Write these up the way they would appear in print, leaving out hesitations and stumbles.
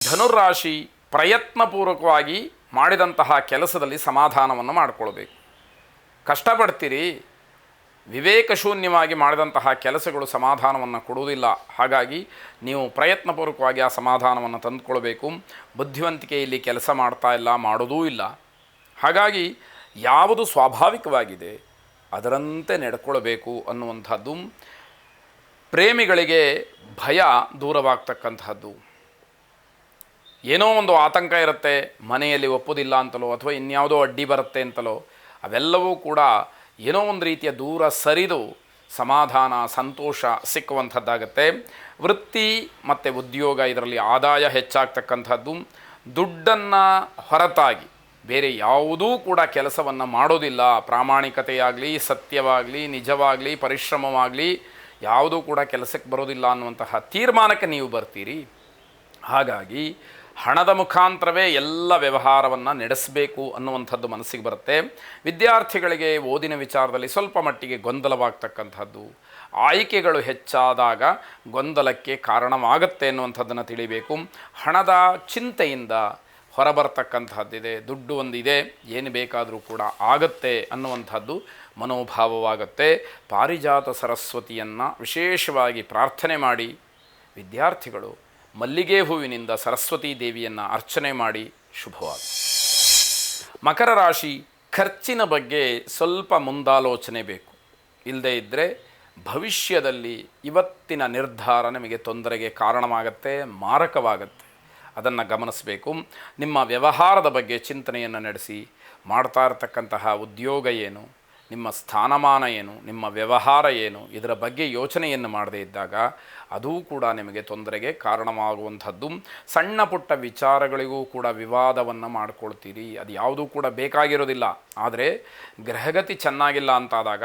ಧನುರಾಶಿ ಪ್ರಯತ್ನಪೂರ್ವಕವಾಗಿ ಮಾಡಿದಂತಹ ಕೆಲಸದಲ್ಲಿ ಸಮಾಧಾನವನ್ನು ಮಾಡಿಕೊಳ್ಬೇಕು. ಕಷ್ಟಪಡ್ತೀರಿ, ವಿವೇಕಶೂನ್ಯವಾಗಿ ಮಾಡಿದಂತಹ ಕೆಲಸಗಳು ಸಮಾಧಾನವನ್ನು ಕೊಡುವುದಿಲ್ಲ. ಹಾಗಾಗಿ ನೀವು ಪ್ರಯತ್ನಪೂರ್ವಕವಾಗಿ ಆ ಸಮಾಧಾನವನ್ನು ತಂದುಕೊಳ್ಬೇಕು. ಬುದ್ಧಿವಂತಿಕೆಯಲ್ಲಿ ಕೆಲಸ ಮಾಡ್ತಾ ಇಲ್ಲ, ಮಾಡೋದೂ ಇಲ್ಲ. ಹಾಗಾಗಿ ಯಾವುದು ಸ್ವಾಭಾವಿಕವಾಗಿದೆ ಅದರಂತೆ ನಡ್ಕೊಳ್ಬೇಕು ಅನ್ನುವಂಥದ್ದು. ಪ್ರೇಮಿಗಳಿಗೆ ಭಯ ದೂರವಾಗ್ತಕ್ಕಂಥದ್ದು. ಏನೋ ಒಂದು ಆತಂಕ ಇರುತ್ತೆ, ಮನೆಯಲ್ಲಿ ಒಪ್ಪೋದಿಲ್ಲ ಅಂತಲೋ ಅಥವಾ ಇನ್ಯಾವುದೋ ಅಡ್ಡಿ ಬರುತ್ತೆ ಅಂತಲೋ, ಅವೆಲ್ಲವೂ ಕೂಡ ಏನೋ ಒಂದು ರೀತಿಯ ದೂರ ಸರಿದು ಸಮಾಧಾನ ಸಂತೋಷ ಸಿಕ್ಕುವಂಥದ್ದಾಗತ್ತೆ. ವೃತ್ತಿ ಮತ್ತು ಉದ್ಯೋಗ ಇದರಲ್ಲಿ ಆದಾಯ ಹೆಚ್ಚಾಗ್ತಕ್ಕಂಥದ್ದು. ದುಡ್ಡನ್ನು ಹೊರತಾಗಿ ಬೇರೆ ಯಾವುದೂ ಕೂಡ ಕೆಲಸವನ್ನು ಮಾಡೋದಿಲ್ಲ. ಪ್ರಾಮಾಣಿಕತೆಯಾಗಲಿ, ಸತ್ಯವಾಗಲಿ, ನಿಜವಾಗಲಿ, ಪರಿಶ್ರಮವಾಗಲಿ ಯಾವುದೂ ಕೂಡ ಕೆಲಸಕ್ಕೆ ಬರೋದಿಲ್ಲ ಅನ್ನುವಂತಹ ತೀರ್ಮಾನಕ್ಕೆ ನೀವು ಬರ್ತೀರಿ. ಹಾಗಾಗಿ ಹಣದ ಮುಖಾಂತರವೇ ಎಲ್ಲ ವ್ಯವಹಾರವನ್ನು ನಡೆಸಬೇಕು ಅನ್ನುವಂಥದ್ದು ಮನಸ್ಸಿಗೆ ಬರುತ್ತೆ. ವಿದ್ಯಾರ್ಥಿಗಳಿಗೆ ಓದಿನ ವಿಚಾರದಲ್ಲಿ ಸ್ವಲ್ಪ ಮಟ್ಟಿಗೆ ಗೊಂದಲವಾಗ್ತಕ್ಕಂಥದ್ದು, ಆಯ್ಕೆಗಳು ಹೆಚ್ಚಾದಾಗ ಗೊಂದಲಕ್ಕೆ ಕಾರಣವಾಗುತ್ತೆ ಅನ್ನುವಂಥದ್ದನ್ನು ತಿಳಿಬೇಕು. ಹಣದ ಚಿಂತೆಯಿಂದ ಹೊರಬರ್ತಕ್ಕಂಥದ್ದಿದೆ. ದುಡ್ಡು ಒಂದಿದೆ, ಏನು ಬೇಕಾದರೂ ಕೂಡ ಆಗತ್ತೆ ಅನ್ನುವಂಥದ್ದು ಮನೋಭಾವವಾಗುತ್ತೆ. ಪಾರಿಜಾತ ಸರಸ್ವತಿಯನ್ನು ವಿಶೇಷವಾಗಿ ಪ್ರಾರ್ಥನೆ ಮಾಡಿ ವಿದ್ಯಾರ್ಥಿಗಳು ಮಲ್ಲಿಗೆ ಹೂವಿನಿಂದ ಸರಸ್ವತೀ ದೇವಿಯನ್ನು ಅರ್ಚನೆ ಮಾಡಿ ಶುಭವಾಗಿ. ಮಕರ ರಾಶಿ ಖರ್ಚಿನ ಬಗ್ಗೆ ಸ್ವಲ್ಪ ಮುಂದಾಲೋಚನೆ ಬೇಕು. ಇಲ್ಲದೇ ಇದ್ದರೆ ಭವಿಷ್ಯದಲ್ಲಿ ಇವತ್ತಿನ ನಿರ್ಧಾರ ನಿಮಗೆ ತೊಂದರೆಗೆ ಕಾರಣವಾಗುತ್ತೆ, ಮಾರಕವಾಗುತ್ತೆ. ಅದನ್ನು ಗಮನಿಸಬೇಕು. ನಿಮ್ಮ ವ್ಯವಹಾರದ ಬಗ್ಗೆ ಚಿಂತನೆಯನ್ನು ನಡೆಸಿ. ಮಾಡ್ತಾ ಇರತಕ್ಕಂತಹ ಉದ್ಯೋಗ ಏನು, ನಿಮ್ಮ ಸ್ಥಾನಮಾನ ಏನು, ನಿಮ್ಮ ವ್ಯವಹಾರ ಏನು, ಇದರ ಬಗ್ಗೆ ಯೋಚನೆಯನ್ನು ಮಾಡದೇ ಇದ್ದಾಗ ಅದೂ ಕೂಡ ನಿಮಗೆ ತೊಂದರೆಗೆ ಕಾರಣವಾಗುವಂಥದ್ದು. ಸಣ್ಣ ಪುಟ್ಟ ವಿಚಾರಗಳಿಗೂ ಕೂಡ ವಿವಾದವನ್ನು ಮಾಡಿಕೊಳ್ತೀರಿ. ಅದು ಯಾವುದೂ ಕೂಡ ಬೇಕಾಗಿರೋದಿಲ್ಲ. ಆದರೆ ಗ್ರಹಗತಿ ಚೆನ್ನಾಗಿಲ್ಲ ಅಂತಾದಾಗ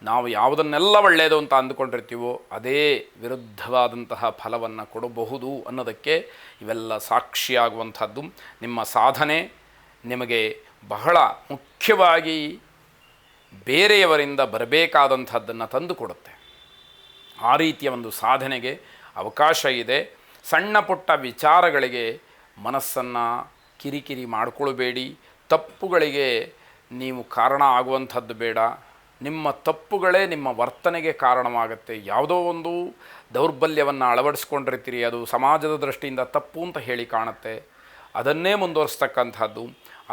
ನಾವು ಯಾವುದನ್ನೆಲ್ಲ ಒಳ್ಳೆಯದು ಅಂತ ಅಂದುಕೊಂಡಿರ್ತೀವೋ ಅದೇ ವಿರುದ್ಧವಾದಂತಹ ಫಲವನ್ನು ಕೊಡಬಹುದು ಅನ್ನೋದಕ್ಕೆ ಇವೆಲ್ಲ ಸಾಕ್ಷಿಯಾಗುವಂಥದ್ದು. ನಿಮ್ಮ ಸಾಧನೆ ನಿಮಗೆ ಬಹಳ ಮುಖ್ಯವಾಗಿ ಬೇರೆಯವರಿಂದ ಬರಬೇಕಾದಂಥದ್ದನ್ನು ತಂದು ಕೊಡುತ್ತೆ. ಆ ರೀತಿಯ ಒಂದು ಸಾಧನೆಗೆ ಅವಕಾಶ ಇದೆ. ಸಣ್ಣ ಪುಟ್ಟ ವಿಚಾರಗಳಿಗೆ ಮನಸ್ಸನ್ನು ಕಿರಿಕಿರಿ ಮಾಡಿಕೊಳ್ಬೇಡಿ. ತಪ್ಪುಗಳಿಗೆ ನೀವು ಕಾರಣ ಆಗುವಂಥದ್ದು ಬೇಡ. ನಿಮ್ಮ ತಪ್ಪುಗಳೇ ನಿಮ್ಮ ವರ್ತನೆಗೆ ಕಾರಣವಾಗುತ್ತೆ. ಯಾವುದೋ ಒಂದು ದೌರ್ಬಲ್ಯವನ್ನು ಅಳವಡಿಸ್ಕೊಂಡಿರ್ತೀರಿ, ಅದು ಸಮಾಜದ ದೃಷ್ಟಿಯಿಂದ ತಪ್ಪು ಅಂತ ಹೇಳಿ ಕಾಣುತ್ತೆ. ಅದನ್ನೇ ಮುಂದುವರಿಸ್ತಕ್ಕಂಥದ್ದು,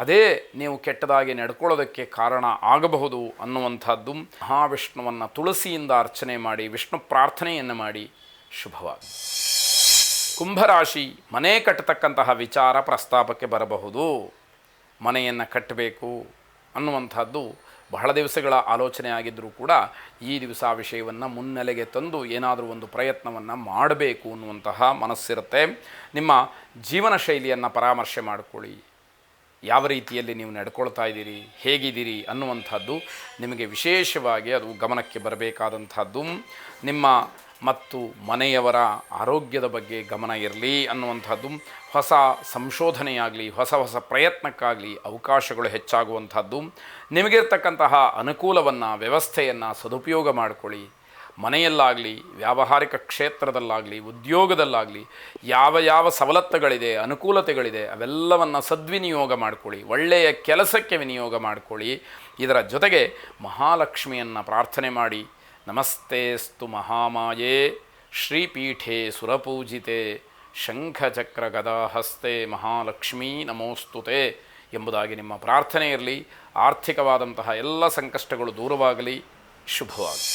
ಅದೇ ನೀವು ಕೆಟ್ಟದಾಗಿ ನಡ್ಕೊಳ್ಳೋದಕ್ಕೆ ಕಾರಣ ಆಗಬಹುದು ಅನ್ನುವಂಥದ್ದು. ಮಹಾವಿಷ್ಣುವನ್ನು ತುಳಸಿಯಿಂದ ಅರ್ಚನೆ ಮಾಡಿ ವಿಷ್ಣು ಪ್ರಾರ್ಥನೆಯನ್ನು ಮಾಡಿ ಶುಭವಾಗಿ. ಕುಂಭರಾಶಿ ಮನೆ ಕಟ್ಟತಕ್ಕಂತಹ ವಿಚಾರ ಪ್ರಸ್ತಾಪಕ್ಕೆ ಬರಬಹುದು. ಮನೆಯನ್ನು ಕಟ್ಟಬೇಕು ಅನ್ನುವಂಥದ್ದು ಬಹಳ ದಿವಸಗಳ ಆಲೋಚನೆ ಆಗಿದ್ದರೂ ಕೂಡ ಈ ದಿವಸ ಆ ವಿಷಯವನ್ನು ಮುನ್ನೆಲೆಗೆ ತಂದು ಏನಾದರೂ ಒಂದು ಪ್ರಯತ್ನವನ್ನು ಮಾಡಬೇಕು ಅನ್ನುವಂತಹ ಮನಸ್ಸಿರುತ್ತೆ. ನಿಮ್ಮ ಜೀವನ ಶೈಲಿಯನ್ನು ಪರಾಮರ್ಶೆ ಮಾಡಿಕೊಳ್ಳಿ. ಯಾವ ರೀತಿಯಲ್ಲಿ ನೀವು ನಡ್ಕೊಳ್ತಾ ಇದ್ದೀರಿ, ಹೇಗಿದ್ದೀರಿ ಅನ್ನುವಂಥದ್ದು ನಿಮಗೆ ವಿಶೇಷವಾಗಿ ಅದು ಗಮನಕ್ಕೆ ಬರಬೇಕಾದಂಥದ್ದು. ನಿಮ್ಮ ಮತ್ತು ಮನೆಯವರ ಆರೋಗ್ಯದ ಬಗ್ಗೆ ಗಮನ ಇರಲಿ ಅನ್ನುವಂಥದ್ದು. ಹೊಸ ಸಂಶೋಧನೆಯಾಗಲಿ, ಹೊಸ ಹೊಸ ಪ್ರಯತ್ನಕ್ಕಾಗಲಿ ಅವಕಾಶಗಳು ಹೆಚ್ಚಾಗುವಂಥದ್ದು. ನಿಮಗಿರ್ತಕ್ಕಂತಹ ಅನುಕೂಲವನ್ನು, ವ್ಯವಸ್ಥೆಯನ್ನು ಸದುಪಯೋಗ ಮಾಡಿಕೊಳ್ಳಿ. ಮನೆಯಲ್ಲಾಗಲಿ, ವ್ಯಾವಹಾರಿಕ ಕ್ಷೇತ್ರದಲ್ಲಾಗಲಿ, ಉದ್ಯೋಗದಲ್ಲಾಗಲಿ ಯಾವ ಯಾವ ಸವಲತ್ತುಗಳಿದೆ, ಅನುಕೂಲತೆಗಳಿದೆ ಅವೆಲ್ಲವನ್ನು ಸದ್ವಿನಿಯೋಗ ಮಾಡಿಕೊಳ್ಳಿ. ಒಳ್ಳೆಯ ಕೆಲಸಕ್ಕೆ ವಿನಿಯೋಗ ಮಾಡಿಕೊಳ್ಳಿ. ಇದರ ಜೊತೆಗೆ ಮಹಾಲಕ್ಷ್ಮಿಯನ್ನು ಪ್ರಾರ್ಥನೆ ಮಾಡಿ. ನಮಸ್ತೆಸ್ತು ಮಹಾಮಾಯೇ ಶ್ರೀಪೀಠೆ ಸುರಪೂಜಿತೆ ಶಂಖಚಕ್ರ ಗದಾಹಸ್ತೆ ಮಹಾಲಕ್ಷ್ಮೀ ನಮೋಸ್ತುತೆ ಎಂಬುದಾಗಿ ನಿಮ್ಮ ಪ್ರಾರ್ಥನೆ ಇರಲಿ. ಆರ್ಥಿಕವಾದಂತಹ ಎಲ್ಲ ಸಂಕಷ್ಟಗಳು ದೂರವಾಗಲಿ. ಶುಭವಾಗಿ.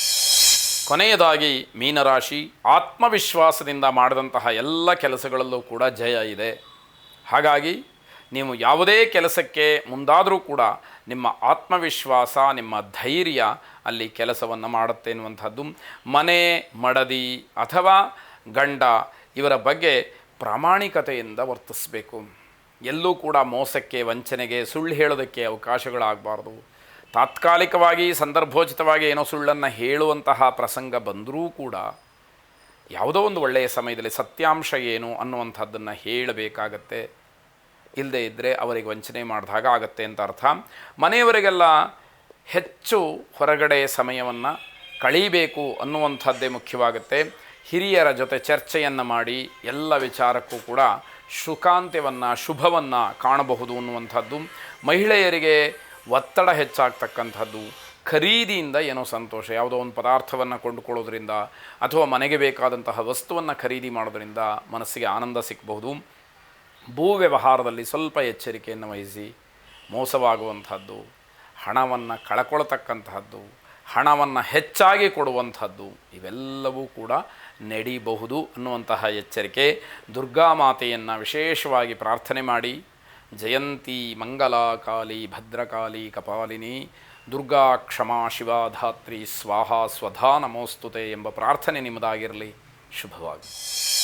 ಕೊನೆಯದಾಗಿ ಮೀನರಾಶಿ ಆತ್ಮವಿಶ್ವಾಸದಿಂದ ಮಾಡಿದಂತಹ ಎಲ್ಲ ಕೆಲಸಗಳಲ್ಲೂ ಕೂಡ ಜಯ ಇದೆ. ಹಾಗಾಗಿ ನೀವು ಯಾವುದೇ ಕೆಲಸಕ್ಕೆ ಮುಂದಾದರೂ ಕೂಡ ನಿಮ್ಮ ಆತ್ಮವಿಶ್ವಾಸ, ನಿಮ್ಮ ಧೈರ್ಯ ಅಲ್ಲಿ ಕೆಲಸವನ್ನು ಮಾಡುತ್ತೆ ಎನ್ನುವಂಥದ್ದು. ಮನೆ ಮಡದಿ ಅಥವಾ ಗಂಡ ಇವರ ಬಗ್ಗೆ ಪ್ರಾಮಾಣಿಕತೆಯಿಂದ ವರ್ತಿಸಬೇಕು. ಎಲ್ಲೂ ಕೂಡ ಮೋಸಕ್ಕೆ, ವಂಚನೆಗೆ, ಸುಳ್ಳು ಹೇಳೋದಕ್ಕೆ ಅವಕಾಶಗಳಾಗಬಾರ್ದು. ತಾತ್ಕಾಲಿಕವಾಗಿ ಸಂದರ್ಭೋಚಿತವಾಗಿ ಏನೋ ಸುಳ್ಳನ್ನು ಹೇಳುವಂತಹ ಪ್ರಸಂಗ ಬಂದರೂ ಕೂಡ ಯಾವುದೋ ಒಂದು ಒಳ್ಳೆಯ ಸಮಯದಲ್ಲಿ ಸತ್ಯಾಂಶ ಏನು ಅನ್ನುವಂಥದ್ದನ್ನು ಹೇಳಬೇಕಾಗತ್ತೆ. ಇಲ್ಲದೇ ಇದ್ದರೆ ಅವರಿಗೆ ವಂಚನೆ ಮಾಡಿದಾಗ ಆಗತ್ತೆ ಅಂತ ಅರ್ಥ. ಮನೆಯವರಿಗೆಲ್ಲ ಹೆಚ್ಚು ಹೊರಗಡೆ ಸಮಯವನ್ನು ಕಳೀಬೇಕು ಅನ್ನುವಂಥದ್ದೇ ಮುಖ್ಯವಾಗುತ್ತೆ. ಹಿರಿಯರ ಜೊತೆ ಚರ್ಚೆಯನ್ನು ಮಾಡಿ ಎಲ್ಲ ವಿಚಾರಕ್ಕೂ ಕೂಡ ಸುಖಾಂತ್ಯವನ್ನು ಶುಭವನ್ನು ಕಾಣಬಹುದು ಅನ್ನುವಂಥದ್ದು. ಮಹಿಳೆಯರಿಗೆ ಒತ್ತಡ ಹೆಚ್ಚಾಗ್ತಕ್ಕಂಥದ್ದು, ಖರೀದಿಯಿಂದ ಏನೋ ಸಂತೋಷ, ಯಾವುದೋ ಒಂದು ಪದಾರ್ಥವನ್ನು ಕೊಂಡುಕೊಳ್ಳೋದ್ರಿಂದ ಅಥವಾ ಮನೆಗೆ ಬೇಕಾದಂತಹ ವಸ್ತುವನ್ನು ಖರೀದಿ ಮಾಡೋದ್ರಿಂದ ಮನಸ್ಸಿಗೆ ಆನಂದ ಸಿಕ್ಕಬಹುದು. ಭೂ ವ್ಯವಹಾರದಲ್ಲಿ ಸ್ವಲ್ಪ ಎಚ್ಚರಿಕೆಯನ್ನು ವಹಿಸಿ, ಮೋಸವಾಗುವಂಥದ್ದು, ಹಣವನ್ನು ಕಳ್ಕೊಳ್ತಕ್ಕಂತಹದ್ದು, ಹಣವನ್ನು ಹೆಚ್ಚಾಗಿ ಕೊಡುವಂಥದ್ದು ಇವೆಲ್ಲವೂ ಕೂಡ ನಡೀಬಹುದು ಅನ್ನುವಂತಹ ಎಚ್ಚರಿಕೆ. ದುರ್ಗಾಮಾತೆಯನ್ನು ವಿಶೇಷವಾಗಿ ಪ್ರಾರ್ಥನೆ ಮಾಡಿ. ಜಯಂತಿ ಮಂಗಲಾ ಕಾಳಿ ಭದ್ರಕಾಳಿ ಕಪಾಲಿನಿ ದುರ್ಗಾ ಕ್ಷಮಾ ಶಿವಾ ಧಾತ್ರಿ ಸ್ವಾಹಾ ಸ್ವಧಾ ನಮೋಸ್ತುತೆ ಎಂಬ ಪ್ರಾರ್ಥನೆ ನಿಮ್ಮದಾಗಿರಲಿ. ಶುಭವಾಗಿ.